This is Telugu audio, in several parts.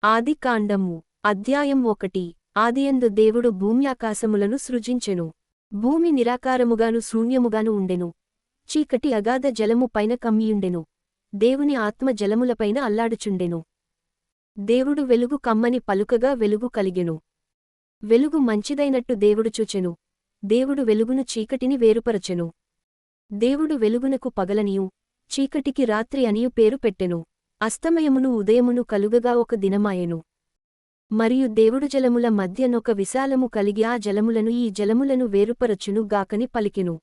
ఆదికాండము అధ్యాయం 1. ఆదియందు దేవుడు భూమ్యాకాశములను సృజించెను. భూమి నిరాకారముగాను శూన్యముగాను ఉండెను. చీకటి అగాధ జలము పైన కమ్మియుండెను. దేవుని ఆత్మ జలములపైన అల్లాడుచుండెను. దేవుడు వెలుగు కమ్మని పలుకగా వెలుగు కలిగెను. వెలుగు మంచిదైనట్టు దేవుడు చూచెను. దేవుడు వెలుగును చీకటిని వేరుపరచెను. దేవుడు వెలుగునకు పగలనియు చీకటికి రాత్రి అనియు పేరు పెట్టెను. అస్తమయమును ఉదయమును కలుగగా ఒక దినమాయెను. మరియు దేవుడు జలముల మధ్యనొక విశాలము కలిగి ఆ జలములను ఈ జలములను వేరుపరచును గాకని పలికెను.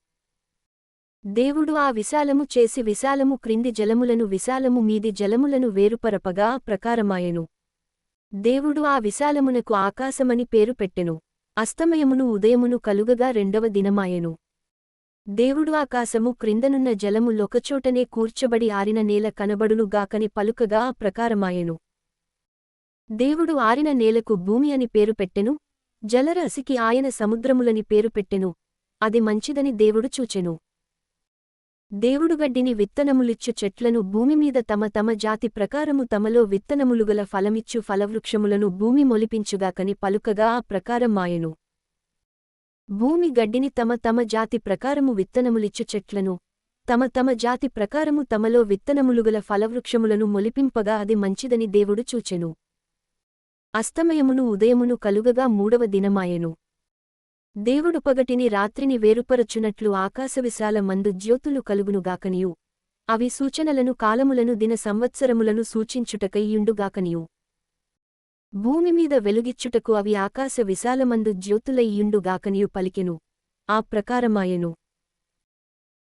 దేవుడు ఆ విశాలము చేసి విశాలము క్రింది జలములను విశాలము మీది జలములను వేరుపరపగా ఆ ప్రకారమాయెను. దేవుడు ఆ విశాలమునకు ఆకాశమని పేరు పెట్టెను. అస్తమయమును ఉదయమును కలుగగా రెండవ దినమాయెను. దేవుడు ఆకాశము క్రిందనున్న జలము లొకచోటనే కూర్చబడి ఆరిన నేల కనబడును గాకని పలుకగా ఆ ప్రకారమాయెను. దేవుడు ఆరిన నేలకు భూమి అని పేరు పెట్టెను. జలరాశికి ఆయన సముద్రములని పేరు పెట్టెను. అది మంచిదని దేవుడు చూచెను. దేవుడు గడ్డిని విత్తనములిచ్చు చెట్లను భూమిమీద తమ తమ జాతి ప్రకారము తమలో విత్తనములుగల ఫలమిచ్చు ఫలవృక్షములను భూమి మొలిపించుగాకని పలుకగా ఆ ప్రకారమాయెను. భూమి గడ్డిని తమ తమ జాతి ప్రకారము విత్తనములిచ్చు చెట్లను తమ తమ జాతి ప్రకారము తమలో విత్తనములుగల ఫలవృక్షములను మొలిపింపగా అది మంచిదని దేవుడు చూచెను. అస్తమయమును ఉదయమును కలుగగా మూడవ దినమాయెను. దేవుడు పగటిని రాత్రిని వేరుపరచునట్లు ఆకాశవిశాల మందు జ్యోతులు కలుగునుగాకనియు అవి సూచనలను కాలములను దిన సంవత్సరములను సూచించుటకై యుండుగాకనియు భూమిమీద వెలుగిచ్చుటకు అవి ఆకాశ విశాలమందు జ్యోతులై యుండుగాకనియు పలికెను. ఆ ప్రకారమాయెను.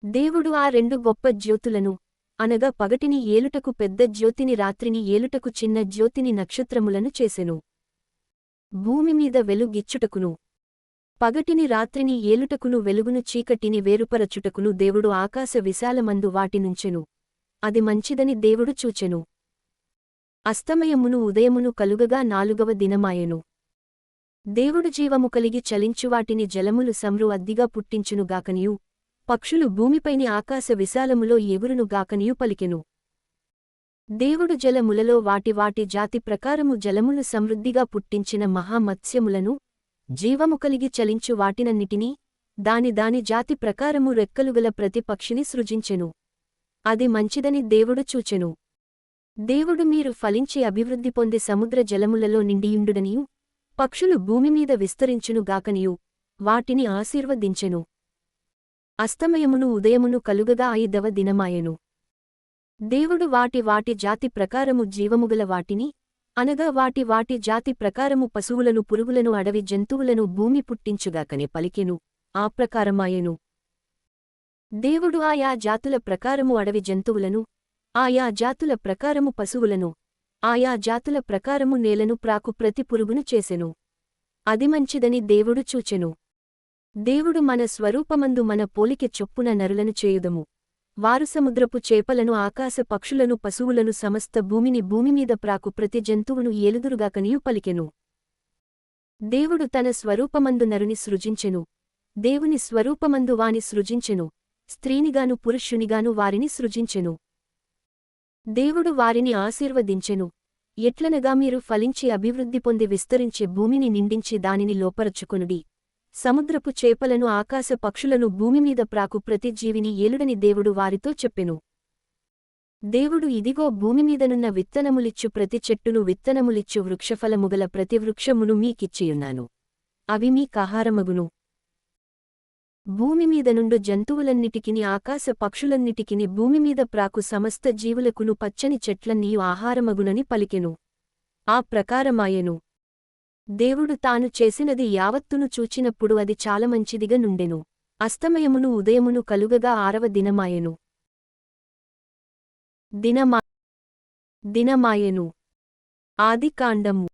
దేవుడు ఆ రెండు గొప్ప జ్యోతులను అనగా పగటిని ఏలుటకు పెద్ద జ్యోతిని రాత్రిని ఏలుటకు చిన్న జ్యోతిని నక్షత్రములను చేసెను. భూమిమీద వెలుగిచ్చుటకును పగటిని రాత్రిని ఏలుటకును వెలుగును చీకటిని వేరుపరచుటకును దేవుడు ఆకాశ విశాలమందు వాటినుంచెను. అది మంచిదని దేవుడు చూచెను. అస్తమయమును ఉదయమును కలుగగా నాలుగవ దినమాయెను. దేవుడు జీవము కలిగి చలించువాటిని జలములు సమ్రు అద్దిగా పుట్టించునుగాకనియు పక్షులు భూమిపైని ఆకాశ విశాలములో ఎగురునుగాకనియు పలికెను. దేవుడు జలములలో వాటి వాటి జాతి ప్రకారము జలములు సమృద్ధిగా పుట్టించిన మహామత్స్యములను జీవము కలిగి చలించు వాటినన్నిటినీ దాని దాని జాతి ప్రకారము రెక్కలుగల ప్రతి పక్షిని సృజించెను. అది మంచిదని దేవుడు చూచెను. దేవుడు మీరు ఫలించి అభివృద్ధి పొంది సముద్ర జలములలో నిండియుండుడనియు పక్షులు భూమిమీద విస్తరించునుగాకనియు వాటిని ఆశీర్వదించెను. అస్తమయమును ఉదయమును కలుగగా ఐదవ దినమాయెను. దేవుడు వాటి వాటి జాతి ప్రకారము జీవముగల వాటిని అనగా వాటి వాటి జాతి ప్రకారము పశువులను పురుగులను అడవి జంతువులను భూమి పుట్టించుగాకని పలికెను. ఆ ప్రకారమాయెను. దేవుడు ఆయా జాతుల ప్రకారము అడవి జంతువులను ఆయా జాతుల ప్రకారము పశువులను ఆయా జాతుల ప్రకారము నేలను ప్రాకు ప్రతి పురుగును చేసెను. అది మంచిదని దేవుడు చూచెను. దేవుడు మన స్వరూపమందు మన పోలికె చొప్పున నరులను చేయుదము. వారు సముద్రపు చేపలను ఆకాశ పక్షులను పశువులను సమస్త భూమిని భూమిమీద ప్రాకు ప్రతి జంతువును ఏలుదురుగాకనియు పలికెను. దేవుడు తన స్వరూపమందు నరుని సృజించెను. దేవుని స్వరూపమందు వాని సృజించెను. స్త్రీనిగాను పురుషునిగాను వారిని సృజించెను. దేవుడు వారిని ఆశీర్వదించెను. ఎట్లనగా మీరు ఫలించి అభివృద్ధి పొంది విస్తరించే భూమిని నిండించి దానిని లోపరచుకొనుడి. సముద్రపు చేపలను ఆకాశ పక్షులను భూమిమీద ప్రాకు ప్రతి జీవిని ఏలుడని దేవుడు వారితో చెప్పెను. దేవుడు ఇదిగో భూమిమీదనున్న విత్తనములిచ్చు ప్రతి చెట్టును విత్తనములిచ్చు వృక్షఫలముగల ప్రతి వృక్షమును మీకిచ్చియున్నాను. అవి మీకాహారమగును. భూమిమీదనుండు జంతువులన్నిటికిని ఆకాశ పక్షులన్నిటికిని భూమిమీద ప్రాకు సమస్త జీవులకును పచ్చని చెట్లన్నీయు ఆహారమగునని పలికెను. ఆ ప్రకారమాయెను. దేవుడు తాను చేసినది యావత్తును చూచినప్పుడు అది చాలా మంచిదిగా నుండెను. అస్తమయమును ఉదయమును కలుగగా ఆరవ దినమాయెను. దినమాయెను. ఆదికాండము